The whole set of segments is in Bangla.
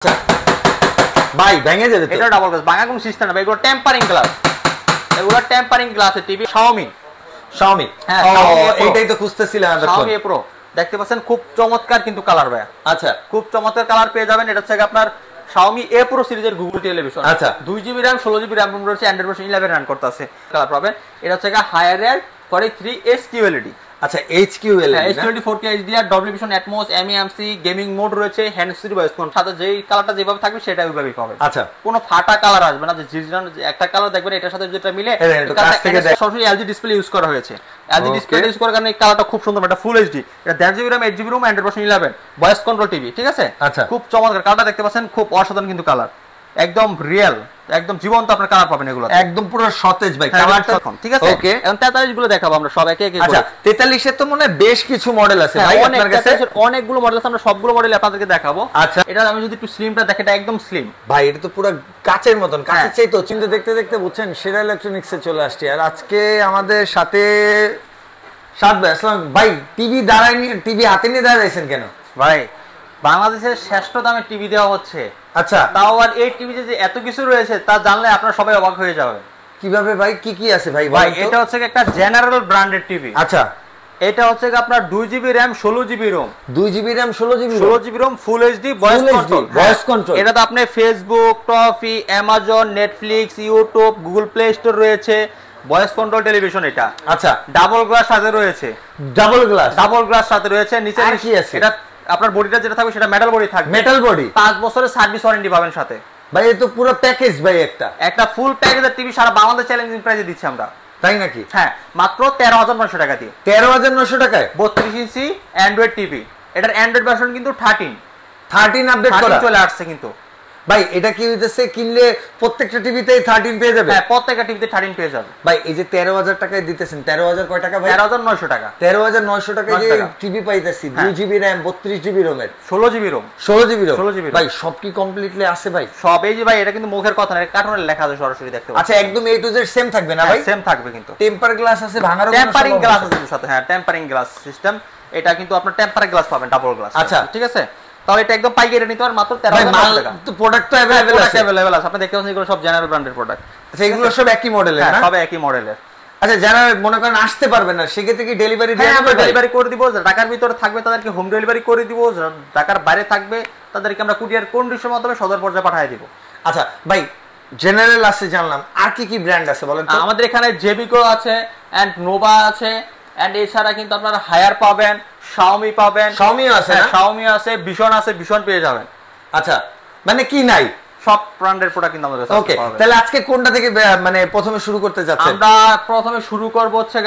আচ্ছা ভাই ভেঙে যাবে তো এটা ডাবল গ্লাস ভাঙা কোনো সিস্টেম না ভাই, এগুলো টেম্পারিং গ্লাস, এগুলো টেম্পারিং গ্লাসের টিভি শাওমি হ্যাঁ এইটাই তো খুঁজতেছিলাম শাওমি প্রো দেখতে পাচ্ছেন, খুব চমৎকার কিন্তু কালার ভাই। আচ্ছা খুব চমৎকার কালার পেয়ে যাবেন। এটা হচ্ছে আপনার শাওমি এ প্রো সিরিজের গুগল টেলিভিশন। আচ্ছা 2GB RAM 16GB RAM রয়েছে, অ্যান্ড্রয়েড ভার্সন 11 রান করতেছে। কালার পাবেন। এটা হচ্ছে হায়ার রেয়ার 43 SQLED। আচ্ছা HQLED H20 4K HDR Dolby Vision Atmos MEMC gaming mode রয়েছে, হ্যান্ড ফ্রি ভয়েস কন্ট্রোল, সাথে যেই কালারটা যেভাবে থাকবে সেটা ওইভাবেই পাবেন। আচ্ছা কোনো ফাটা কালার আসবে না, যে একটা কালার দেখবেন এটার সাথে যেটা মিলে সরাসরি LG ডিসপ্লে ইউজ করা হয়েছে। LG ডিসপ্লে ইউজ করার কারণে এই কালারটা খুব সুন্দর, এটা ফুল HD, এটা 1.5GB RAM 8GB ROM Android version 11 voice control TV, ঠিক আছে? আচ্ছা খুব চমৎকার কালারটা দেখতে পাচ্ছেন, খুব অসাধারণ কিন্তু কালার, একদম রিয়েল, একদম জীবন্ত আপনার কালার পাবেন এগুলো, একদম পুরো সতেজ ভাই কালারটা, ঠিক আছে? ওকে, এখন 43 গুলো দেখাবো আমরা সব একে একে। আচ্ছা 43 এর তো মনে বেশ কিছু মডেল আছে ভাই আপনার কাছে, অনেকগুলো মডেল আছে, আমরা সবগুলো মডেল আপনাদেরকে দেখাবো। আচ্ছা এটা আমি যদি একটু স্লিমটা দেখে, এটা একদম স্লিম ভাই, এটা তো পুরো কাচের মতন, কাচের চাই তো। চিন্তা দেখতে দেখতে বুঝছেন সেরা ইলেকট্রনিক্সে চলে আসছি, আর আজকে আমাদের সাথে সাত ভাই। আসসালাম ভাই, টিভি দাঁড়ায়নি, টিভি হাতে নিয়ে দাঁড়াইছেন কেন ভাই? বাংলাদেশের শ্রেষ্ঠ দামে টিভি দেওয়া হচ্ছে। আচ্ছা তাও আর এই টিভিতে যে এত কিছু রয়েছে তা জানলে আপনারা সবাই অবাক হয়ে যাবেন। কিভাবে ভাই, কি কি আছে ভাই? ভাই এটা হচ্ছে একটা জেনারেল ব্র্যান্ডের টিভি। আচ্ছা এটা হচ্ছে আপনার 2GB RAM 16GB ROM, 2GB RAM 16GB ROM ফুল HD ভয়েস কন্ট্রোল। এটা তো আপনি Facebook, toffee, Amazon, Netflix, YouTube, Google play store রয়েছে, ভয়েস কন্ট্রোল টেলিভিশন এটা। আচ্ছা ডাবল গ্লাস সাথে রয়েছে, ডাবল গ্লাস সাথে রয়েছে। নিচে কি আছে? এটা আপনার বডিটা যেটা থাকবে সেটা মেটাল বডি থাকবে, মেটাল বডি। 5 বছরের সার্ভিস ওয়ারেন্টি পাবেন সাথে। ভাই এ তো পুরো প্যাকেজ ভাই, একটা ফুল প্যাকেজের টিভি সারা বাংলাদেশ চ্যালেঞ্জিং প্রাইসে দিচ্ছি আমরা। তাই নাকি? হ্যাঁ, মাত্র 13,900 টাকা দিয়ে। 13,900 টাকায় 32 ইঞ্চি অ্যান্ড্রয়েড টিভি। এটার অ্যান্ড্রয়েড ভার্সন কিন্তু 13 আপডেট করা চলে আসছে কিন্তু। ভাই এটা কি হইতেছে, কিনলে প্রত্যেকটা টিভিতেই 13 পেয়ে যাবে? হ্যাঁ, প্রত্যেকটা টিভিতে 13 পেয়ে যাবে। ভাই এই যে 13,000 টাকায় দিতেছেন, 13,000 কয় টাকা ভাই? 13,900 টাকা। 13,900 টাকায় যে টিভি পাইতেছি, 2GB RAM 32GB ROM এর, 16GB ROM, 16GB ভাই সব কি কমপ্লিটলি আছে ভাই? সব। এই যে ভাই এটা কিন্তু মুখের কথা না, কার্টুনে লেখা আছে, সরাসরি দেখতে পাচ্ছেন। আচ্ছা একদম A to Z সেম থাকবে না ভাই? সেম থাকবে কিন্তু। টেম্পার গ্লাস আছে, ভাঙারও টেম্পারিং গ্লাস আছে সাথে। হ্যাঁ, টেম্পারিং গ্লাস সিস্টেম। এটা কিন্তু আপনার টেম্পার গ্লাস পাবেন, ডাবল গ্লাস। আচ্ছা ঠিক আছে, তাহলে এটা একদম পাইকারি নিতে পারেন মাত্র 13,000 টাকা। তো প্রোডাক্ট তো अवेलेबल আছে, আপনি দেখতে পাচ্ছেন এগুলো সব জেনারেল ব্র্যান্ডের প্রোডাক্ট। আচ্ছা এগুলো সব একই মডেলের না? সব একই মডেলের। আচ্ছা যারা মনে করেন আসতে পারবে না সেক্ষেত্রে কি ডেলিভারি দেওয়া যাবে? ডেলিভারি করে দিব। ঢাকার ভিতরে থাকবে তাদেরকে হোম ডেলিভারি করে দিব, ঢাকার বাইরে থাকবে তাদেরকে আমরা কুরিয়ার কন্ডিশনের মাধ্যমে সদর পর্যায়ে পাঠিয়ে দিব। আচ্ছা ভাই জেনারেল আছে জানলাম, আর কি কি ব্র্যান্ড আছে বলেন তো? আমাদের এখানে জেবিকো আছে, এন্ড নোভা আছে, এন্ড এছাড়া কিন্তু আপনারা হায়ার পাবেন, শাওমি পাবেন। শাওমিও আছে না? শাওমি আছে, ভিশন আছে, ভিশন পেয়ে যাবেন। আচ্ছা মানে কি নাই, সব ব্র্যান্ডের প্রোডাক্ট কিন্তু আমাদের কাছে ওকে। তাহলে আজকে কোনটা থেকে মানে প্রথমে শুরু করতে যাচ্ছেন? আমরা প্রথমে শুরু করব হচ্ছে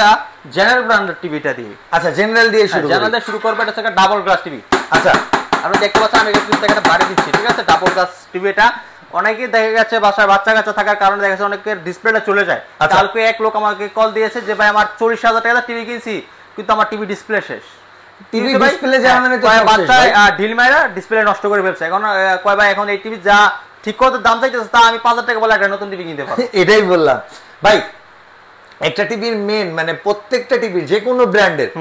জেনারেল ব্র্যান্ডের টিভিটা দিয়ে। আচ্ছা জেনারেল দিয়ে শুরু করব। জেনারেল দিয়ে শুরু করব। এটা হচ্ছে ডাবল গ্লাস টিভি। আচ্ছা আপনি দেখতে পাচ্ছেন আমি একটা বাড়ি দিচ্ছি, ঠিক আছে? ডাবল গ্লাস টিভিটা অনেকেই দেখা গেছে বাসায় বাচ্চা কাচ্চা থাকার কারণে দেখা গেছে অনেকের ডিসপ্লেটা চলে যায়। কালকে এক লোক আমাকে কল দিয়েছে যে ভাই আমার 40,000 টাকা টিভি কিনছি কিন্তু আমার টিভি ডিসপ্লে শেষ। টিভি ডিসপ্লে যা মানে তো বাচ্চা ঢিল মাইরা ডিসপ্লে নষ্ট করে ফেলছে। এখন কয় ভাই এখন এই টিভি যা ঠিক কত দাম চাইতেছে তা আমি 5,000 টাকা বলে একটা নতুন টিভি কিনতে পারবো। এটাই বললাম ভাই, একটা টিভির মেন মানে প্রত্যেকটা টিভির যে কোনো ব্র্যান্ডের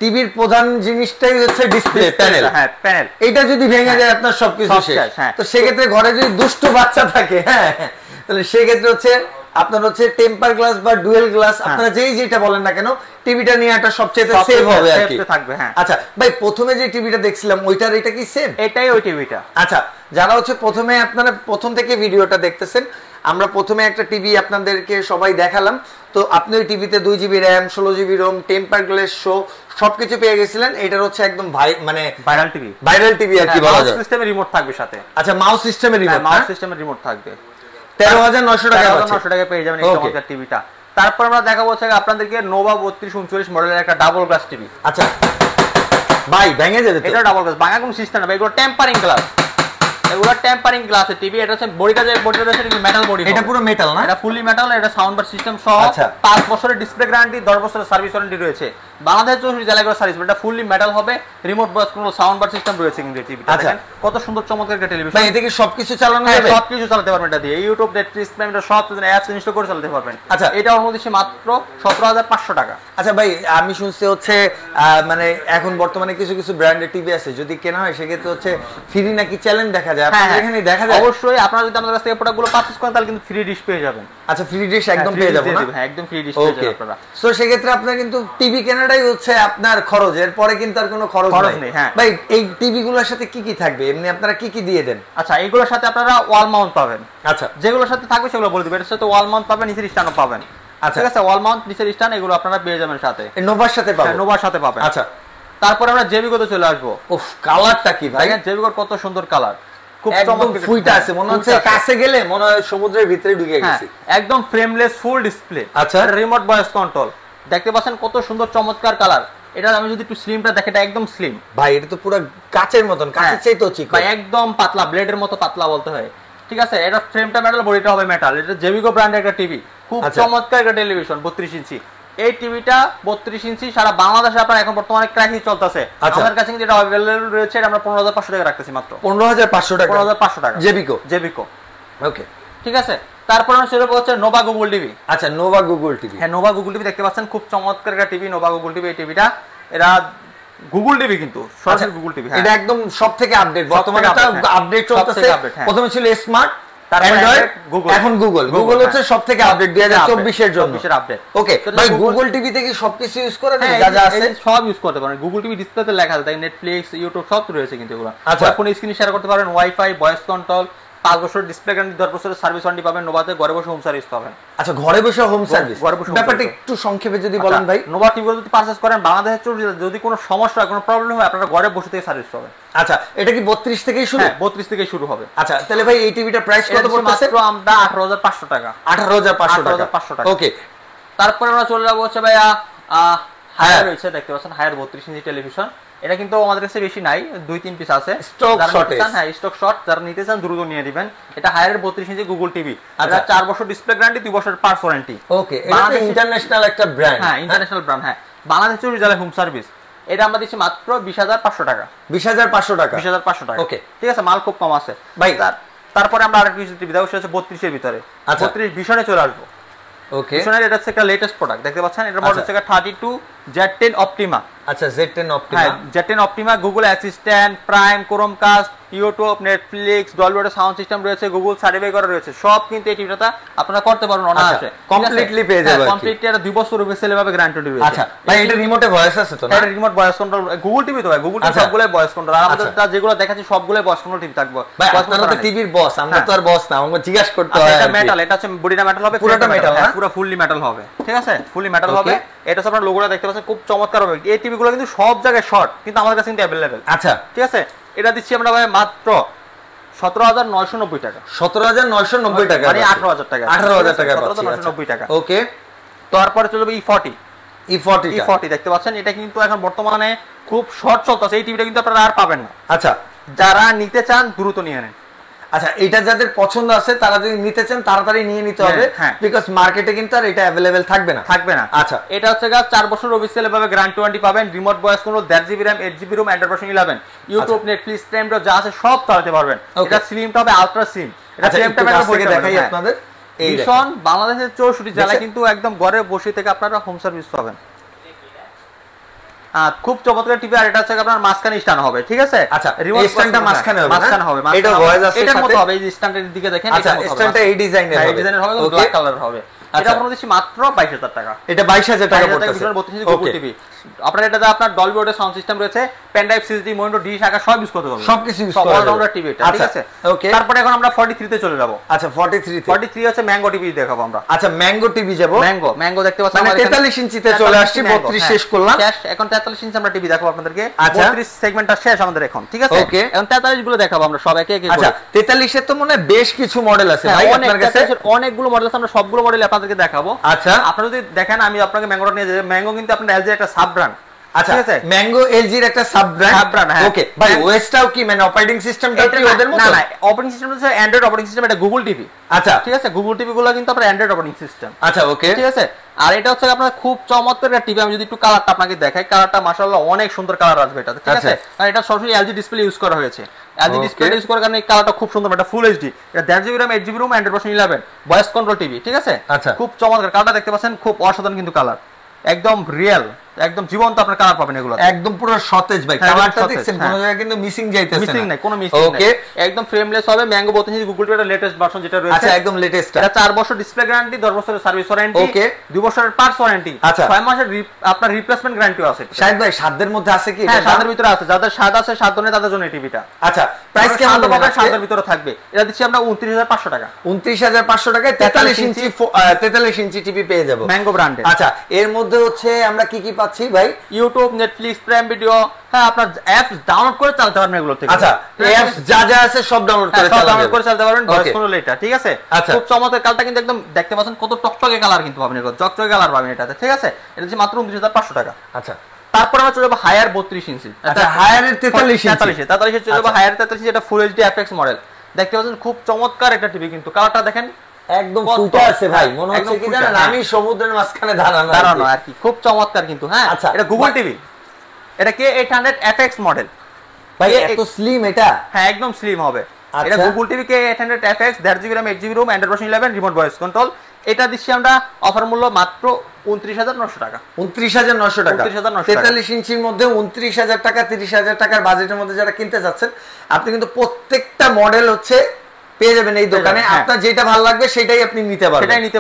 টিভির প্রধান জিনিসটাই হচ্ছে ডিসপ্লে প্যানেল। হ্যাঁ প্যানেল, এটা যদি ভেঙে যায় আপনার সবকিছু শেষ। তো সেক্ষেত্রে ঘরে যদি দুষ্ট বাচ্চা থাকে, হ্যাঁ তাহলে সেক্ষেত্রে হচ্ছে আপনার হচ্ছে টেম্পার গ্লাস বা ডুয়েল গ্লাস, আপনারা যেটা বলেন না কেন, টিভিটা নিয়ে একটা সবচেয়ে সেভ হবে আর কি থাকবে। হ্যাঁ আচ্ছা ভাই প্রথমে যে টিভিটা দেখছিলাম ওইটার এটা কি সেম? এটাই ওই টিভিটা। আচ্ছা যারা হচ্ছে প্রথমে আপনারা প্রথম থেকে ভিডিওটা দেখতেছেন, আমরা প্রথমে একটা টিভি আপনাদেরকে সবাই দেখালাম। তো আপনি ওই টিভিতে 2GB RAM 16GB ROM temper glass show সবকিছু পেয়ে গেছিলেন। এটার হচ্ছে একদম মানে ভাইরাল টিভি আর কি বলা যায়। মাউস সিস্টেমের রিমোট থাকবে সাথে। আচ্ছা মাউস সিস্টেমের রিমোট, মাউস সিস্টেমের রিমোট থাকবে। 13,900 টাকা 13,900 টাকা পেয়ে যাবেন এই চমৎকার টিভিটা। তারপর আমরা দেখাবো হচ্ছে আপনাদেরকে নোভা 3239 মডেলের একটা ডাবল গ্লাস টিভি। আচ্ছা ভাই ভেঙে যাবে তো? এটা ডাবল গ্লাস, ভাঙা কোনো সিস্টেম না ভাই, এগুলো টেম্পারিং গ্লাস, এগুলো টেম্পারিং গ্লাসের টিভি। এটা হচ্ছে বডিটা যে বডিটা রয়েছে এটা মেটাল বডি। এটা পুরো মেটাল না? এটা ফুলি মেটাল। এটা সাউন্ড বার সিস্টেম সহ 5 বছরের ডিসপ্লে গ্যারান্টি, 10 বছরের সার্ভিস ওয়ারেন্টি রয়েছে। বাংলাদেশ 64 জেলায় করে সার্ভিস, এটা ফুললি মেটাল হবে, remote voice control sound bar system রয়েছে কিন্তু টিভিটা। দেখেন কত সুন্দর চমৎকার একটা টেলিভিশন। ভাই এতে কি সবকিছু চালানো যাবে? সবকিছু চালাতে পারবেন এটা দিয়ে, ইউটিউব, নেটফ্লিক্স, প্রাইম, এটা সব অ্যাপস ইনস্টল করে চালাতে পারবেন। আচ্ছা, এটা ওর মধ্যে মাত্র 17500 টাকা। আচ্ছা ভাই, আমি শুনছি হচ্ছে মানে এখন বর্তমানে কিছু কিছু ব্র্যান্ডের টিভি আছে, যদি কেনা হয় সেক্ষেত্রে হচ্ছে ফ্রি নাকি চ্যালেঞ্জ দেখা যায়, আপনাদের এখানে দেখা যায়? অবশ্যই, আপনারা যদি আমাদের কাছ থেকে প্রোডাক্টগুলো পারচেজ করেন তাহলে কিন্তু ফ্রি ডিশ পেয়ে যাবেন। আচ্ছা, ফ্রি ডিশ একদম পেয়ে যাবেন না? হ্যাঁ, একদম ফ্রি ডিশ পেয়ে যাবেন আপনারা। সো সেক্ষেত্রে আপনার কিন্তু টিভি কেনাটাই হচ্ছে আপনার খরচ, এর পরে কিন্তু আর কোনো খরচ নেই। হ্যাঁ ভাই, এই টিভি গুলোর সাথে কি কি থাকবে, এমনি আপনারা কি কি দিয়ে দেন? আচ্ছা, এইগুলোর সাথে আপনারা ওয়াল মাউন্ট পাবেন। আচ্ছা, যেগুলোর সাথে থাকবে সেগুলো বলে দিবেন। এর সাথে ওয়াল মাউন্ট পাবেন, নিচের স্ট্যান্ডও পাবেন। আচ্ছা, ঠিক আছে, ওয়াল মাউন্ট, নিচের স্ট্যান্ড, এগুলো আপনারা পেয়ে যাবেন সাথে। নোভার সাথে পাবেন? নোভার সাথে পাবেন। আচ্ছা, তারপরে আমরা জেবিকোতে চলে আসবো। উফ, কালারটা কি ভাই! দেখেন জেবিকোর কত সুন্দর কালার, খুব চমৎকার ফুইটা আছে, মনে হচ্ছে কাছে গেলে মনে হয় সমুদ্রের ভিতরে ঢুকে গেছি। একদম ফ্রেমলেস ফুল ডিসপ্লে। আচ্ছা, রিমোট ভয়েস কন্ট্রোল, দেখতে পাচ্ছেন কত সুন্দর চমৎকার কালার। এটা আমি যদি একটু স্লিমটা দেখে, এটা একদম স্লিম ভাই, এটা তো পুরো কাচের মতন, কাচের চাইতে চিকন ভাই, একদম পাতলা, ব্লেডের মতো পাতলা বলতে হয়। ঠিক আছে, এটা ফ্রেমটা মেটাল, বডিটা হবে মেটাল। এটা জেবিকো ব্র্যান্ডের একটা টিভি, খুব চমৎকার একটা টেলিভিশন, 32 ইঞ্চি। এই টিভিটা 32 ইঞ্চি সারা বাংলাদেশে আপনার এখন বর্তমানে ক্রাইসিস চলতেছে। আমাদের কাছে কিন্তু এটা अवेलेबल রয়েছে, এটা আমরা 15500 টাকা রাখতেছি মাত্র। 15500 টাকা? 15500 টাকা জেবিকো। ওকে, ঠিক আছে। তারপর আমরা সেটা হচ্ছে নোভা গুগল টিভি। আচ্ছা, নোভা গুগল টিভি। হ্যাঁ, নোভা গুগল টিভি দেখতে পাচ্ছেন, খুব চমৎকার একটা টিভি, নোভা গুগল টিভি। এই টিভিটা এরা গুগল টিভি কিন্তু সরাসরি গুগল টিভি। এটা একদম সবথেকে আপডেট, বর্তমানে এটা আপডেট চলতেছে। প্রথমে ছিল স্মার্ট, অ্যান্ড্রয়েড, এখন গুগল। গুগল হচ্ছে সবথেকে আপডেট 2024 এর জন্য আপডেট। ওকে ভাই, গুগল টিভিতে কি সবকিছু ইউজ করা যায়? যা যা আছে সব ইউজ করতে পারেন। গুগল টিভি ডিসপ্লেতে লেখা আছে, নেটফ্লিক্স, ইউটিউব সব রয়েছে কিন্তু এগুলো। আচ্ছা, ফোনে স্ক্রিন শেয়ার করতে পারেন, ওয়াইফাই, ভয়েস কন্ট্রোল, 5 বছর ডিসপ্লে গ্যারান্টি, 10 বছরের সার্ভিস ওয়ারেন্টি পাবেন। নোভাতে ঘরে বসে হোম সার্ভিস পাবেন। আচ্ছা, ঘরে বসে হোম সার্ভিস, ব্যাপারটা একটু সংক্ষেপে যদি বলেন ভাই। নোভা টিভি যদি পারচেজ করেন বাংলাদেশের যদি কোনো সমস্যা, কোনো প্রবলেম হয়, আপনারা ঘরে বসে থেকে সার্ভিস পাবেন। আচ্ছা, এটা কি 32 থেকেই শুরু? হ্যাঁ, 32 থেকে শুরু হবে। আচ্ছা, তাহলে ভাই এই টিভিটা প্রাইস কত পড়ছে? মাত্র আমরা 18500 টাকা। 18500 টাকা। ওকে, তারপরে আমরা চলে যাবো হচ্ছে ভাইয়া হায়ার রয়েছে, দেখতে পাচ্ছেন হায়ার 32 ইঞ্চি টেলিভিশন। এটা কিন্তু আমাদের কাছে বেশি নাই, 2-3 পিস আছে স্টক শর্ট। হ্যাঁ, স্টক শর্ট, যারা নিতে চান দ্রুত নিয়ে দিবেন। এটা হায়ারের 32 ইঞ্চি গুগল টিভি। এটা 4 বছর ডিসপ্লে গ্যারান্টি, 2 বছর পার্টস ওয়ারেন্টি। ওকে, এটা ইন্টারন্যাশনাল একটা ব্র্যান্ড। হ্যাঁ, ইন্টারন্যাশনাল ব্র্যান্ড। হ্যাঁ, বাংলাদেশ 64 জেলায় হোম সার্ভিস। এটা আমরা দিচ্ছি মাত্র 20500 টাকা। 20500 টাকা? 20500 টাকা। ওকে, ঠিক আছে, মাল খুব কম আছে ভাই। তারপরে আমরা আরেকটা কিছু টিভি দেখাবো, সেটা হচ্ছে 32 এর ভিতরে। 32 ভিশনে চলে আসবো। ওকে, ভিশনের এটা হচ্ছে একটা লেটেস্ট প্রোডাক্ট, দেখতে পাচ্ছেন। এটার মডেল হচ্ছে 32 Z10 অপটিমা। আচ্ছা, Z10 অপটিমা। হ্যাঁ, Z10 Optima, Google assistant, prime, Chromecast, YouTube, Netflix, Dolby audio sound system রয়েছে, গুগল সার্টিফাই করা রয়েছে, সব কিন্তু এই টিভিটাতে আপনারা করতে পারবেন অনায়াসে। কমপ্লিটলি পেয়ে যাবেন। কমপ্লিটলি এটা 2 বছর সেল হবে, গ্যারান্টি রয়েছে। আচ্ছা ভাই, এটা রিমোটে ভয়েস আছে তো না? এটা remote voice control, Google TV তো ভাই, গুগল টিভি সবগুলাই ভয়েস কন্ট্রোল। আর আমাদের যেগুলো দেখাচ্ছি সবগুলাই ভয়েস কন্ট্রোল টিভি থাকবে। ভাই, আপনারা তো টিভির বস, আমরা তো আর বস না, আমাকে জিজ্ঞাসা করতে হয়। এটা মেটাল, এটা হচ্ছে বডিটা মেটাল হবে, পুরোটা মেটাল, হ্যাঁ, পুরো ফুললি মেটাল হবে। ঠিক আছে, ফুললি মেটাল হবে। এটা হচ্ছে আপনারা লোগোটা দেখতে পাচ্ছেন, খুব চমৎকার হবে। এই টিভি গুলো কিন্তু সব জায়গায় শর্ট, কিন্তু আমাদের কাছে কিন্তু अवेलेबल। আচ্ছা, ঠিক আছে, এটা দিচ্ছি আমরা ভাই মাত্র 17990 টাকা। 17990 টাকা, মানে 18000 টাকা। 18000 টাকা, 17990 টাকা। ওকে, তারপরে চলবে E40। E40 দেখতে পাচ্ছেন, এটা কিন্তু এখন বর্তমানে খুব শর্ট চলতেছে। এই টিভিটা কিন্তু আপনারা আর পাবেন না। আচ্ছা, যারা নিতে চান দ্রুত নিয়ে নেন। আচ্ছা, এটা যাদের পছন্দ আছে তারা যদি নিতে চান তাড়াতাড়ি নিয়ে নিতে হবে, বিকজ মার্কেটে কিন্তু আর এটা अवेलेबल থাকবে না। আচ্ছা, এটা হচ্ছে 4 বছর অফিসিয়াল ভাবে গ্যারান্টি ওয়ারেন্টি পাবেন। Remote voice control, 1.5 GB RAM, 8 GB ROM, Android version 11, YouTube, Netflix, prime যা আছে সব চালাতে পারবেন। এটা স্লিমটা হবে আলট্রা স্লিম। এটা ফ্রেমটা মেটাল বডি দেখাই আপনাদের। এই ভীষণ বাংলাদেশের 64 জেলায় কিন্তু একদম ঘরে বসে থেকে আপনারা হোম সার্ভিস পাবেন। খুব চমৎকার টিভি। আর এটা হচ্ছে আপনার মাঝখানে স্ট্যান্ড হবে। ঠিক আছে, আচ্ছা, রিমোট স্ট্যান্ডটা মাঝখানে হবে, মাঝখানে হবে। এটা ভয়েস আছে, এটার মতো হবে। এই যে স্ট্যান্ডের দিকে দেখেন, আচ্ছা, স্ট্যান্ডটা এই ডিজাইনের হবে, এই ডিজাইনের হবে, ব্ল্যাক কালার হবে। এটা আপনাদের দিচ্ছি মাত্র 22000 টাকা। এটা 22000 টাকা পড়তেছে। 32 ইঞ্চি গুগল টিভি। আপনার এটাতে আপনার ডলবি অডিও সাউন্ড সিস্টেম রয়েছে, pen drive, CSD, monitor, dish, আঁকা সব ইউজ করতে পারবেন। সবকিছু ইউজ করা যাবে। অলরাউন্ডার টিভি এটা। ঠিক আছে, ওকে। তারপরে এখন আমরা 43 তে চলে যাব। আচ্ছা, 43 হচ্ছে ম্যাঙ্গো টিভি দেখাবো আমরা। আচ্ছা, ম্যাঙ্গো টিভি যাব। ম্যাঙ্গো দেখতে পাচ্ছেন, মানে 43 ইঞ্চিতে চলে আসছি, 32 শেষ করলাম। এখন 43 ইঞ্চি আমরা টিভি দেখাবো আপনাদেরকে। 32 সেগমেন্টটা শেষ আমাদের এখন। ঠিক আছে, এখন 43 গুলো দেখাবো আমরা সব একে একে করে। আচ্ছা, 43 এর তো মনে বেশ কিছু মডেল আছে ভাই আপনার কাছে? অনেকগুলো মডেল আছে, আমরা সবগুলো মডেল আপনাদেরকে দেখাবো। আচ্ছা, আপনারা যদি দেখেন, আমি আপনাকে ম্যাঙ্গোটা নিয়ে যাই। ম্যাঙ্গো কিন্তু আপনার এলজি একটা সাব ব্র্যান্ড। আচ্ছা ম্যাঙ্গো এলজির একটা সাব ব্র্যান্ড। ওকে ভাই ওএসটাও কি মানে অপারেটিং সিস্টেমটা কি ওদের মতো? না না, অপারেটিং সিস্টেম হচ্ছে অ্যান্ড্রয়েড অপারেটিং সিস্টেম, এটা গুগল টিভি। আচ্ছা ঠিক আছে, গুগল টিভি গুলো কিন্তু আপনার অ্যান্ড্রয়েড অপারেটিং সিস্টেম। আচ্ছা ওকে ঠিক আছে। আর এটা হচ্ছে আপনার খুব চমৎকার একটা টিভি। আমি যদি একটু কালারটা আপনাকে দেখাই, কালারটা মাশাআল্লাহ অনেক সুন্দর কালার আসবে এটা, ঠিক আছে। আর এটা সরাসরি এলজি ডিসপ্লে ইউজ করা হয়েছে। এলজি ডিসপ্লে ইউজ করার কারণে এই কালারটা খুব সুন্দর, এটা ফুল এইচডি, এটা 1.5 GB RAM 8 GB ROM Android version 11 voice control TV, ঠিক আছে। খুব চমৎকার কালারটা দেখতে পাচ্ছেন, খুব অসাধারণ কিন্তু কালার, একদম রিয়েল, একদম জীবন্ত আপনার কালার পাবেন এগুলো, একদম পুরো সতেজ ভাই। কালারটা দেখছেন কোন জায়গায় কিন্তু মিসিং যাইতেছে না, মিসিং নাই, কোনো মিসিং নাই, একদম ফ্রেমলেস হবে। ম্যাঙ্গো 32 ইঞ্চি গুগল টিভির লেটেস্ট ভার্সন যেটা রয়েছে, আচ্ছা একদম লেটেস্ট। এটা 4 বছর ডিসপ্লে গ্যারান্টি, 10 বছরের সার্ভিস ওয়ারেন্টি, ওকে 2 বছরের পার্টস ওয়ারেন্টি, 6 মাসের আপনার রিপ্লেসমেন্ট গ্যারান্টিও আছে। শাহিদ ভাই সাধ্যের মধ্যে আছে কি? হ্যাঁ সাধ্যের ভিতরে আছে, যাদের স্বাদ আছে সাধ্যনে তাদের জন্য এই টিভিটা। আচ্ছা প্রাইস কেমন হবে? সাধ্যের ভিতরে থাকবে, এটা দিচ্ছি আমরা 29500 টাকা। 29500 টাকায় 43 ইঞ্চি টিভি পেয়ে যাব ম্যাঙ্গো ব্র্যান্ডের। আচ্ছা এর মধ্যে হচ্ছে আমরা কি কি পাচ্ছি ভাই? ইউটিউব, নেটফ্লিক্স, প্রাইম ভিডিও, হ্যাঁ আপনার অ্যাপস ডাউনলোড করে চালাতে পারবেন এগুলো থেকে। আচ্ছা অ্যাপস যা যা আছে সব ডাউনলোড করে চালাতে পারবেন ভয়েস কন্ট্রোল এটা, ঠিক আছে। খুব চমৎকার কালারটা কিন্তু একদম দেখতে পাচ্ছেন, কত টকটকে কালার কিন্তু পাবেন, এগুলো চকচকে কালার পাবেন এটাতে, ঠিক আছে। এটা হচ্ছে মাত্র 29500 টাকা। আচ্ছা তারপর আমরা চলে যাবো হায়ার 32 ইঞ্চি। আচ্ছা হায়ারের 43 চলে যাবো হায়ার 43, এটা ফুল এইচডি এফএক্স মডেল। দেখতে পাচ্ছেন খুব চমৎকার একটা টিভি কিন্তু, কালারটা দেখেন একদম ফুটে আছে ভাই, মনে হচ্ছে কি জানেন আমি সমুদ্রের মাঝখানে দাঁড়ানো আর কি, খুব চমৎকার কিন্তু। হ্যাঁ আচ্ছা এটা গুগল টিভি, এটা K800 FX মডেল ভাই, এত স্লিম এটা? হ্যাঁ একদম স্লিম হবে এটা। Google TV K800 FX 1.5 GB RAM 8 GB ROM Android version 11 remote voice control. এটা দিচ্ছি আমরা অফার মূল্য মাত্র 29900 টাকা। 29900 টাকা 43 ইঞ্চির মধ্যে 29000 টাকা, 30000 টাকার বাজেটের মধ্যে যারা কিনতে যাচ্ছেন আপনি কিন্তু প্রত্যেকটা মডেল হচ্ছে পেয়ে যাবেন এই দোকানে। আপনার যেটা ভালো লাগবে সেটাই আপনি নিতে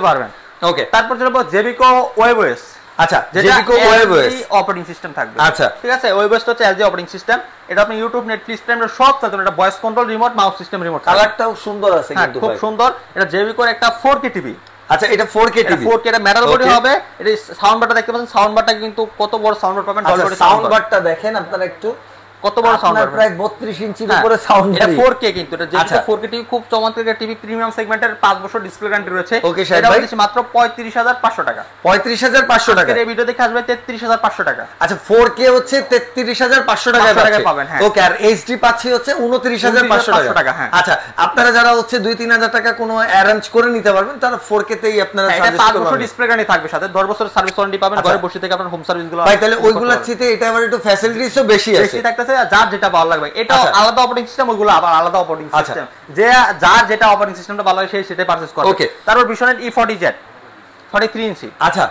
পারবেন। ওকে তারপর চলবো জেবিকো ওয়েবওএস। আচ্ছা জেবিকো ওয়েবওএস অপারেটিং সিস্টেম থাকবে। আচ্ছা ঠিক আছে, ওয়েবওএসটা হচ্ছে এলজি অপারেটিং সিস্টেম। এটা আপনি ইউটিউব, নেটফ্লিক্স, প্রাইম সব থাকবে। এটা voice control remote, mouse system remote, কালারটাও সুন্দর আছে কিন্তু খুব সুন্দর। এটা জেবিকোর একটা 4K টিভি। আচ্ছা এটা 4K টিভি, 4K এটা মেটাল বডি হবে। এটা সাউন্ড বারটা দেখতে পাচ্ছেন, সাউন্ড বারটা কিন্তু কত বড় সাউন্ড বার পাবেন। ডলবি সাউন্ড বারটা দেখেন আপনারা একটু, কত বড় সাউন্ড বার, প্রায় 32 ইঞ্চির উপরে সাউন্ড বার। 4K কিন্তু এটা যেটা 4K টিভি, খুব চমৎকার একটা টিভি, প্রিমিয়াম সেগমেন্টের 5 বছর ডিসপ্লে গ্যারান্টি রয়েছে। ওকে শাহিদ ভাই, এটা মাত্র 35500 টাকা। 35500 টাকা এই ভিডিও দেখে আসবে 33500 টাকা। আচ্ছা 4K হচ্ছে 33500 টাকা পাবেন। হ্যাঁ ওকে, আর এইচডি পাচ্ছি হচ্ছে 29500 টাকা। হ্যাঁ আচ্ছা আপনারা যারা হচ্ছে 2-3000 টাকা কোনো অ্যারেঞ্জ করে নিতে পারবেন তারা 4K তেই আপনারা এটা 5 বছর ডিসপ্লে গ্যারান্টি থাকবে, সাথে 10 বছরের সার্ভিস ওয়ারেন্টি পাবেন। ঘরে বসে থেকে আপনার হোম সার্ভিস গুলো ভাই, তাহলে ওইগুলোর চেয়ে এটা আবার একটু ফ্যাসিলিটিসও বেশি থাকতেছে। যার যেটা ভালো লাগবে, এটা আলাদা অপারেটিং সিস্টেম, ওইগুলো আবার আলাদা অপারেটিং সিস্টেম। যে যার যেটা অপারেটিং সিস্টেমটা ভালো লাগে সেই সেটাই পারচেজ করবে। ওকে, তারপর ভিশনের E40Z 43 ইঞ্চি। আচ্ছা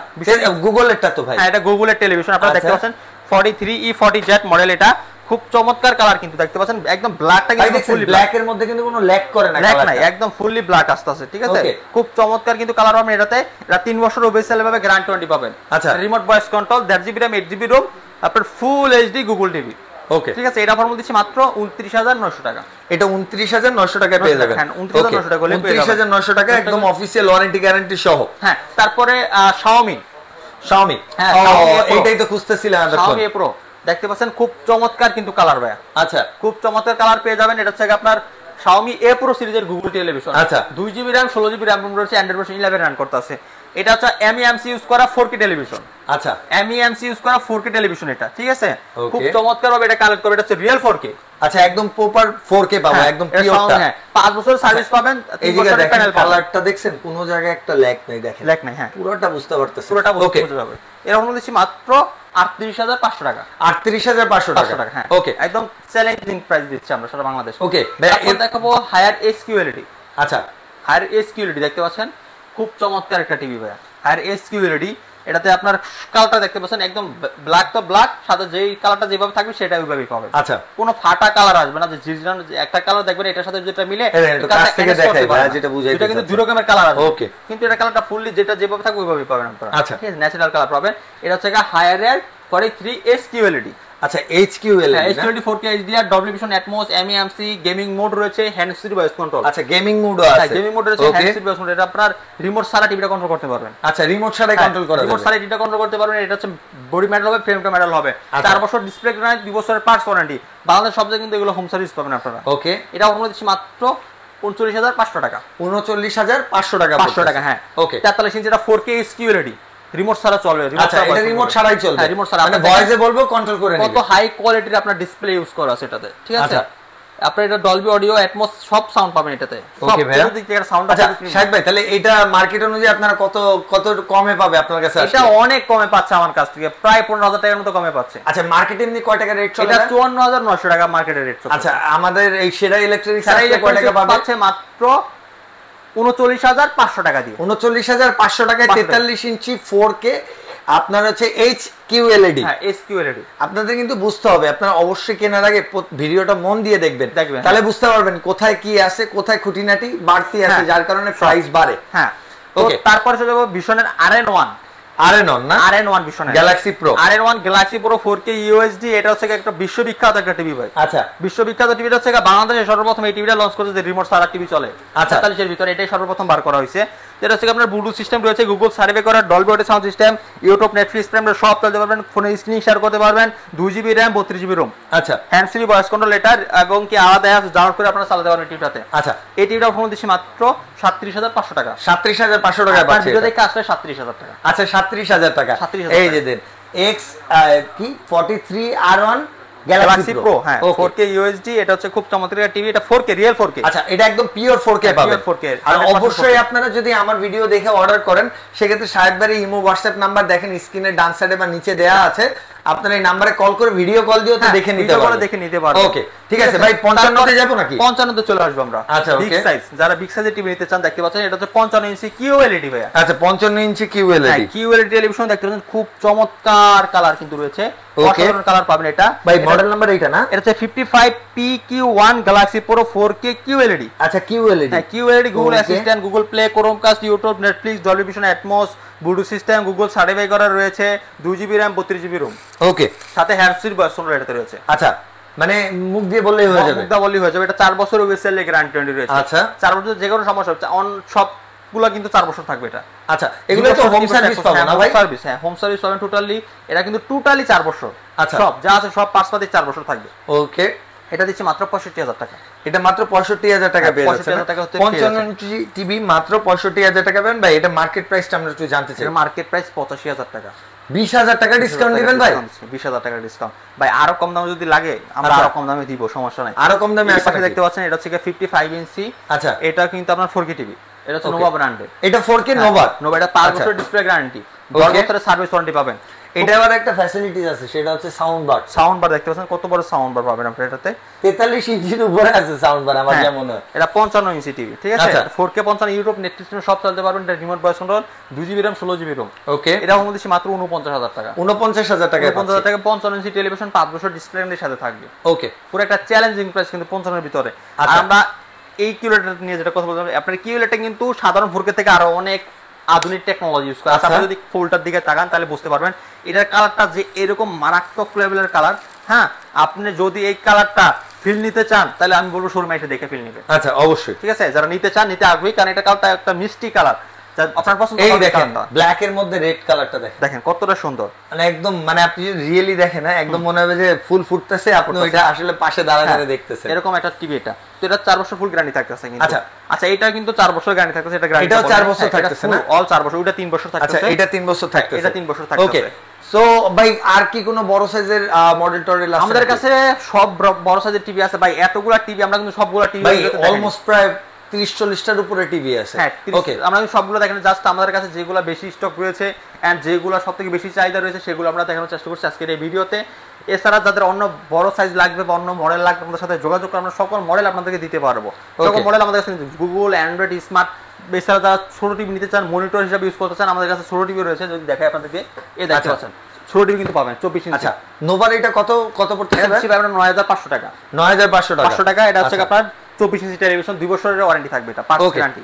গুগলেরটা তো ভাই, হ্যাঁ এটা গুগলের টেলিভিশন, আপনারা দেখতে পাচ্ছেন 43 E40Z মডেল। এটা খুব চমৎকার কালার কিন্তু দেখতে পাচ্ছেন, একদম ব্ল্যাকটা কিন্তু ফুলি ব্ল্যাক এর মধ্যে কিন্তু কোনো ল্যাগ করে না, ল্যাগ নাই, একদম ফুলি ব্ল্যাক আসছে, ঠিক আছে। খুব চমৎকার কিন্তু কালার পাবেন এটাতে। এটা 3 বছর ওবেসেল ভাবে গ্যারান্টি ওয়ারেন্টি পাবেন। আচ্ছা remote voice control, 1.5 GB RAM 8 GB ROM, আপনার ফুল এইচডি গুগল টিভি। ওকে ঠিক আছে, এটা অফার মধ্যে দিচ্ছি মাত্র 29900 টাকা। এটা 29900 টাকায় পেয়ে যাবেন। হ্যাঁ 29900 টাকা হলে পেয়ে যাবেন। 29900 টাকা একদম অফিশিয়াল ওয়ারেন্টি গ্যারান্টি সহ। হ্যাঁ তারপরে Xiaomi, হ্যাঁ এটাই তো খুঁজতেছিলাম। Xiaomi Pro দেখতে পাচ্ছেন, খুব চমৎকার কিন্তু কালার ভাইয়া। আচ্ছা খুব চমৎকার কালার পেয়ে যাবেন। এটা হচ্ছে আপনার Xiaomi A Pro সিরিজের গুগল টেলিভিশন। আচ্ছা 2 জিবি RAM 16 জিবি RAM রয়েছে, অ্যান্ড্রয়েড ভার্সন 11 রান করতেছে। এটা হচ্ছে MEMC ইউজ করা 4K টেলিভিশন। আচ্ছা MEMC ইউজ করা 4K টেলিভিশন এটা, ঠিক আছে। খুব চমৎকার ভাবে এটা কালেক্ট করবে। এটা হচ্ছে রিয়েল 4K। আচ্ছা একদম প্রপার 4K পাবো, একদম পিওরটা। হ্যাঁ 5 বছর সার্ভিস পাবেন। এই যে প্যানেল কালারটা দেখছেন, কোনো জায়গায় একটা ল্যাগ নাই, দেখেন ল্যাগ নাই। হ্যাঁ পুরোটা বুঝতে পারতেছেন, পুরোটা বুঝতে যাবে। এর মধ্যে দিচ্ছি মাত্র 38500 টাকা। 38500 টাকা। হ্যাঁ ওকে, একদম চ্যালেঞ্জিং প্রাইস দিচ্ছি আমরা সারা বাংলাদেশ। ওকে, এখন দেখাবো হায়ার SQLED। আচ্ছা হায়ার SQLED দেখতে পাচ্ছেন, খুব চমৎকার একটা টিভি ভাইয়া। হায়ার SQLED, এটাতে আপনার কালারটা দেখতে পাচ্ছেন, একদম ব্ল্যাক তো ব্ল্যাক, সাথে যেই কালারটা যেভাবে থাকবে সেটা ওইভাবেই পাবেন। আচ্ছা কোনো ফাটা কালার আসবে না, যে একটা কালার দেখবেন এটার সাথে যেটা মিলে কাছ থেকে দেখাই ভাই, যেটা বুঝাই এটা কিন্তু দুই রকমের কালার আছে। ওকে, কিন্তু এটা কালারটা ফুললি যেটা যেভাবে থাকবে ওইভাবেই পাবেন আপনারা। আচ্ছা ঠিক আছে, ন্যাচারাল কালার পাবেন। এটা হচ্ছে হায়ার 43 SQLED। আচ্ছা HQLED, HQLED 4K HDR, Dolby Vision, Atmos, MEMC, gaming mode রয়েছে, হ্যান্ডস ফ্রি ভয়েস কন্ট্রোল। আচ্ছা গেমিং মোডও আছে, গেমিং মোড রয়েছে, হ্যান্ডস ফ্রি ভয়েস কন্ট্রোল। এটা আপনার রিমোট ছাড়া টিভিটা কন্ট্রোল করতে পারবেন। আচ্ছা রিমোট ছাড়াই কন্ট্রোল করা যাবে, রিমোট ছাড়া টিভিটা কন্ট্রোল করতে পারবেন। এটা হচ্ছে বডি মেটাল হবে, ফ্রেমটা মেটাল হবে। 4 বছর ডিসপ্লে গ্যারান্টি, 2 বছরের পার্টস ওয়ারেন্টি। বাংলাদেশ সব জায়গায় কিন্তু এগুলো হোম সার্ভিস পাবেন আপনারা। ওকে, এটা আমরা দিচ্ছি মাত্র 39500 টাকা। 39500 টাকা, 500 টাকা। হ্যাঁ ওকে, 43 ইঞ্চি, এটা 4K SQLED। রিমোট ছাড়া চলবে। আচ্ছা, এটা রিমোট ছাড়াই চলবে? হ্যাঁ, রিমোট ছাড়া, মানে ভয়েসে বলবো কন্ট্রোল করে নেবে। কত হাই কোয়ালিটির আপনার ডিসপ্লে ইউজ করা আছে এটাতে, ঠিক আছে? আপনার এটা ডলবি অডিও, অ্যাটমস সব সাউন্ড পাবেন এটাতে। ওকে ভাই, আচ্ছা শাহেদ ভাই, তাহলে এটা মার্কেট অনুযায়ী আপনারা কত কত কমে পাবে আপনার কাছে? এটা অনেক কমে পাচ্ছে আমার কাছ থেকে, প্রায় 15,000 টাকার মতো কমে পাচ্ছে। আচ্ছা, মার্কেটে এমনি কয় টাকা রেট চলে? এটা 54,900 টাকা মার্কেটের রেট চলে। আচ্ছা, আমাদের এই সেরা ইলেকট্রনিক্স কয় টাকা পাচ্ছে? মাত্র 39,500 টাকা দিয়ে। 39,500 টাকায় 43 ইঞ্চি 4K আপনার হচ্ছে HQLED। হ্যাঁ, HQLED। আপনাদের কিন্তু বুঝতে হবে, আপনারা অবশ্যই কেনার আগে ভিডিওটা মন দিয়ে দেখবেন, তাহলে বুঝতে পারবেন কোথায় কি আছে, কোথায় খুঁটিনাটি বাড়তি আছে, যার কারণে প্রাইস বাড়ে। হ্যাঁ, ওকে। তারপরে চলে যাব ভিশনের RN1। RN1 না? RN1 ভিশনের galaxy pro. RN1 galaxy pro 4K UHD। এটা হচ্ছে একটা বিশ্ববিখ্যাত একটা টিভি ভাই। আচ্ছা, বিশ্ববিখ্যাত টিভিটা হচ্ছে বাংলাদেশে সর্বপ্রথম এই টিভিটা লঞ্চ করেছে, যে রিমোট ছাড়া টিভি চলে। 47 এর ভিতরে এটাই সর্বপ্রথম বার করা হয়েছে। যেটা হচ্ছে আপনার ব্লুটুথ সিস্টেম রয়েছে, গুগল সার্ভে করা, Dolby audio sound system, YouTube, Netflix, prime সব চলতে পারবেন, ফোনে স্ক্রিন শেয়ার করতে পারবেন, 2GB RAM 32GB ROM। আচ্ছা, hand free voice control letter এবং কি আলাদা অ্যাপস ডাউনলোড করে আপনারা চালাতে পারবেন টিভিটাতে। আচ্ছা, এই টিভিটা ফোন দিচ্ছি মাত্র 37,500 টাকা। 37,500 টাকা পাচ্ছেন। ভিডিও দেখে আসলে 37,000 টাকা। আচ্ছা, 37,000 টাকা। এই যে দেন X কি 43R1 গ্যালাক্সি প্রো। হ্যাঁ, 4K UHD। এটা হচ্ছে খুব চমৎকার টিভি, এটা 4K রিয়েল 4K। আচ্ছা, এটা একদম পিওর 4K পাবেন। Pure 4K। আর অবশ্যই আপনারা যদি আমার ভিডিও দেখে অর্ডার করেন, সেক্ষেত্রে শাহেদ ভাইয়ের ইমো হোয়াটসঅ্যাপ নাম্বার দেখেন স্ক্রিনের ডান সাইডে বা নিচে দেয়া আছে, আপনারা এই নাম্বারে কল করে ভিডিও কল দিয়েও তো দেখে নিতে পারবেন। ওকে, ঠিক আছে ভাই, 55 তে যাব নাকি? 55 তে চলে আসবো আমরা। আচ্ছা, বিগ সাইজ, যারা বিগ সাইজের টিভি নিতে চান, দেখতে পাচ্ছেন এটা হচ্ছে 55 ইঞ্চি QLED ভাই। আচ্ছা, 55 ইঞ্চি QLED। হ্যাঁ, QLED টেলিভিশন দেখতে পাচ্ছেন, খুব চমৎকার কালার কিন্তু রয়েছে, অসাধারণ কালার পাবেন। এটা ভাই মডেল নাম্বার এইটা না? এটা হচ্ছে 55PQ1 Galaxy pro 4K QLED। আচ্ছা, QLED। হ্যাঁ, QLED Google assistant, Google play, Chromecast, YouTube, Netflix, Dolby vision, atoms, Bluetooth system, Google certify করা রয়েছে, 2GB RAM 32GB ROM। ওকে, সাথে হ্যান্ড ফ্রি ভয়েস কন্ট্রোল এটাতে রয়েছে। আচ্ছা, মানে মুখ দিয়ে বললেই হয়ে যাবে? মুখ দিয়ে বললেই হয়ে যাবে। এটা 4 বছর ওয়েসেল গ্যারান্টি রয়েছে। আচ্ছা, 4 বছর যে কোনো সমস্যা হচ্ছে অন সবগুলো কিন্তু 4 বছর থাকবে এটা। আচ্ছা, এগুলো তো হোম সার্ভিস পাবেন না ভাই? সার্ভিস, হ্যাঁ, হোম সার্ভিস পাবেন টোটালি। এটা কিন্তু টোটালি 4 বছর। আচ্ছা, সব যা আছে সব পাঁচপাতি 4 বছর থাকবে। ওকে, এটা দিচ্ছি মাত্র 65,000 টাকা। এটা মাত্র 65,000 টাকা পেয়ে যাচ্ছেন। 55 ইঞ্চি টিভি মাত্র 65,000 টাকা পাবেন ভাই। এটা মার্কেট প্রাইসটা আমরা একটু জানতে চাই। এটা মার্কেট প্রাইস 85,000 টাকা। 20,000 টাকা ডিসকাউন্ট দিবেন ভাই? 20,000 টাকা ডিসকাউন্ট ভাই। আরো কম দামে যদি লাগে আমরা আরো কম দামে দিব, সমস্যা নাই। আরো কম দামে আছে দেখতে পাচ্ছেন, এটা হচ্ছে 55 ইঞ্চি। আচ্ছা, এটা কিন্তু আপনার 4K টিভি। এটা হচ্ছে নোভা ব্র্যান্ডের। এটা 4K নোভা। নোভা, এটা 5 বছর ডিসপ্লে গ্যারান্টি, 10 বছরের সার্ভিস ওয়ারেন্টি পাবেন। এটা আবার একটা ফ্যাসিলিটিস আছে, সেটা হচ্ছে সাউন্ড বার। সাউন্ড বার দেখতে পাচ্ছেন, কত বড় সাউন্ড বার পাবেন আপনারা এটাতে। 43 ইঞ্চির উপরে আছে সাউন্ড বার আমার যেমন হয়। এটা 55 ইঞ্চি টিভি, ঠিক আছে? 4K 55, ইউটিউব, নেটফ্লিক্স সব চালাতে পারবেন। এটা remote voice control, 2GB RAM 16GB ROM। ওকে, এটা আমাদের দিচ্ছি মাত্র 49,000 টাকা। 49,000 টাকা। 49,000 টাকা 55 ইঞ্চি টেলিভিশন, 5 বছর ডিসপ্লে সাথে থাকবে। ওকে, পুরো একটা চ্যালেঞ্জিং প্রাইস কিন্তু 55 এর ভিতরে। আর আমরা এই কিউলেটার নিয়ে যেটা কথা বললাম, আপনার কিউলেটার কিন্তু সাধারণ 4K থেকে আরো অনেক আধুনিক টেকনোলজি ইউজ করে। আপনি যদি ফুলটার দিকে তাকান তাহলে বুঝতে পারবেন এটার কালারটা যে এরকম মারাত্মক লেভেলের কালার। হ্যাঁ, আপনি যদি এই কালারটা ফিল নিতে চান তাহলে আমি বলবো শোরুমে এসে দেখে ফিল নেবেন। আচ্ছা, অবশ্যই, ঠিক আছে? যারা নিতে চান, নিতে আগ্রহী, কারণ এটা কালারটা একটা মিষ্টি কালার, আপনার পছন্দ। এই দেখেন ব্ল্যাক এর মধ্যে রেড কালারটা দেখেন কতটা সুন্দর, মানে একদম, মানে আপনি যদি রিয়েলি দেখেন না, একদম মনে হবে যে ফুল ফুটতেছে, আপনি ওইটা আসলে পাশে দাঁড়ায় দেখতেছেন। এরকম একটা টিভি। এটা তো এটা 4 বছর ফুল গ্যারান্টি থাকতেছে কিন্তু। আচ্ছা আচ্ছা, এটা কিন্তু 4 বছর গ্যারান্টি থাকতেছে। এটা গ্যারান্টি এটাও 4 বছর থাকতেছে না? অল 4 বছর। ওটা 3 বছর থাকতেছে। আচ্ছা, এটা 3 বছর থাকতেছে। এটা 3 বছর থাকতেছে। ওকে, সো ভাই আর কি কোনো বড় সাইজের মডেল টডেল আছে? আমাদের কাছে সব বড় সাইজের টিভি আছে ভাই। এতগুলা টিভি আমরা কিন্তু সবগুলা টিভি ভাই অলমোস্ট প্রায় 30-40টার উপরে টিভি আছে। হ্যাঁ, ওকে, আমরা সবগুলো দেখেন, জাস্ট আমাদের কাছে যেগুলো বেশি স্টক রয়েছে এন্ড যেগুলো সবথেকে বেশি চাহিদা রয়েছে সেগুলো আমরা দেখানোর চেষ্টা করছি আজকের এই ভিডিওতে। এছাড়া যাদের অন্য বড় সাইজ লাগবে বা অন্য মডেল লাগবে, আমাদের সাথে যোগাযোগ করে আমরা সকল মডেল আপনাদেরকে দিতে পারবো। সকল মডেল আমাদের কাছে গুগল, অ্যান্ড্রয়েড, স্মার্ট। এছাড়া যারা ছোট টিভি নিতে চান, মনিটর হিসেবে ইউজ করতে চান, আমাদের কাছে ছোট টিভি রয়েছে। যদি দেখাই আপনাদেরকে, এই দেখতে পাচ্ছেন ছোট টিভি কিন্তু পাবেন 24 ইঞ্চি। আচ্ছা, নোভার এটা কত পড়তেছে? এটা আমরা 9,500 টাকা। 9,500 টাকা। 500 টাকা। এটা হচ্ছে আপনার 24 ইঞ্চি টেলিভিশন, 2 বছরের ওয়ারেন্টি থাকবে। এটা পার্টস গ্যারান্টি।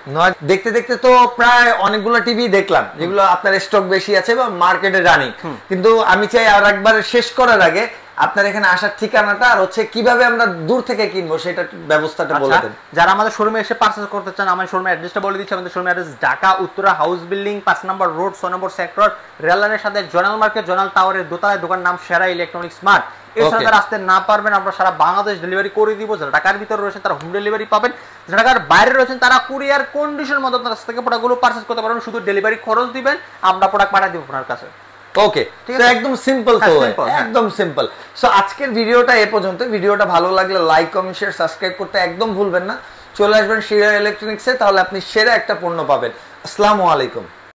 দেখতে দেখতে তো প্রায় অনেকগুলো টিভি দেখলাম যেগুলো আপনার স্টক বেশি আছে বা মার্কেটে রানিং, কিন্তু আমি চাই আর একবার শেষ করার আগে আপনার এখানে আসার ঠিকানাটা আর হচ্ছে কিভাবে আমরা দূর থেকে কিনবো সেটা ব্যবস্থাটা বলে দেন। যারা আমাদের শোরুমে এসে পারচেজ করতে চান, আমার শোরুমের অ্যাড্রেসটা বলে দিচ্ছি। আমাদের শোরুমের address Dhaka Uttara house building 5 নম্বর রোড 6 নম্বর সেক্টর, রেল লাইনের সাথে জয়নাল মার্কেট, জয়নাল টাওয়ারের দোতলায় দোকান নাম সেরা ইলেকট্রনিক্স মার্ট। এছাড়া যারা আসতে না পারবেন আমরা সারা বাংলাদেশ ডেলিভারি করে দিব। যারা ঢাকার ভিতরে রয়েছেন তারা হোম ডেলিভারি পাবেন, যারা ঢাকার বাইরে রয়েছেন তারা কুরিয়ার কন্ডিশনের মধ্যে আপনার কাছ থেকে প্রোডাক্টগুলো পারচেজ করতে পারবেন। শুধু ডেলিভারি খরচ দিবেন, আমরা প্রোডাক্ট পাঠিয়ে দিব আপনার কাছে। ওকে, তো একদম সিম্পল, তো একদম সিম্পল। সো আজকের ভিডিওটা এ পর্যন্ত। ভিডিওটা ভালো লাগলে লাইক কমেন্ট শেয়ার সাবস্ক্রাইব করতে একদম ভুলবেন না। চলে আসবেন সেরা ইলেকট্রনিক্সে, তাহলে আপনি সেরা একটা পণ্য পাবেন। আসসালামু আলাইকুম।